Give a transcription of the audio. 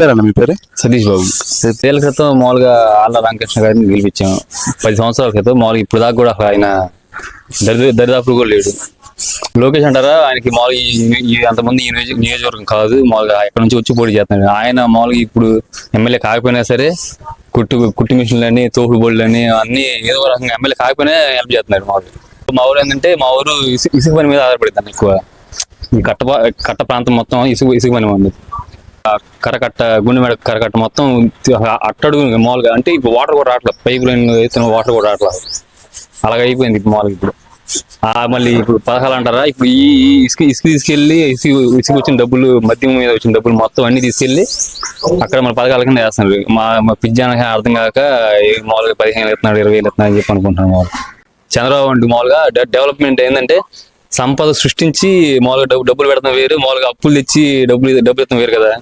పేరన్నా మీ పేరు? సతీష్ బాబు. 10 ఏళ్ల క్రితం మామూలుగా ఆళ్ళ రామకృష్ణ గారిని గెలిపించాము. 10 సంవత్సరాల క్రితం మామూలుగా ఇప్పుడు దాకా కూడా ఆయన దరిదాపులు కూడా లేడు. లోకేష్ అంటారా, ఆయనకి మామూలుగా అంతమంది ఈ నియోజకవర్గం కాదు, మామూలుగా ఎక్కడ నుంచి వచ్చి పోటీ చేస్తున్నాడు. ఆయన మామూలుగా ఇప్పుడు ఎమ్మెల్యే కాకపోయినా సరే కుట్టు మిషన్లని, తోపుడు బోళ్ళని అన్ని ఏదో రకంగా ఎమ్మెల్యే కాకపోయినా హెల్ప్ చేస్తున్నాడు. మా ఊరు ఏంటంటే మా ఊరు ఇసుక పని మీద ఆధారపడుతుంది ఎక్కువ. ఈ కట్ట ప్రాంతం మొత్తం ఇసుక పని ఉంది. కరకట్ట గుండెమెడ కరకట్ట మొత్తం అట్టడుగు మామూలుగా అంటే ఇప్పుడు వాటర్ కూడా రావట్లేదు, పైపు లైన్ అయితే వాటర్ కూడా రావట్లేదు. అలాగ అయిపోయింది ఇప్పుడు మామూలుగా. ఇప్పుడు మళ్ళీ ఇప్పుడు పథకాలు అంటారా, ఇప్పుడు ఈ ఇసుక తీసుకెళ్ళి ఇసుక వచ్చిన డబ్బులు, మద్యం మీద వచ్చిన డబ్బులు మొత్తం అన్ని తీసుకెళ్ళి అక్కడ మన పథకాల కింద వేస్తున్నారు. మా పిజ్జానికి అర్థం కాక మామూలుగా 15,000 ఇస్తున్నాడు, 20,000 ఇస్తున్నాడు అని చెప్పి అనుకుంటున్నాను. మామూలుగా చంద్రబాబు అంటే మామూలుగా డెవలప్మెంట్ ఏంటంటే సంపద సృష్టించి మామూలుగా డబ్బులు పెడతాం వేరు, మామూలుగా అప్పులు తెచ్చి డబ్బులు ఇస్తాం వేరు కదా.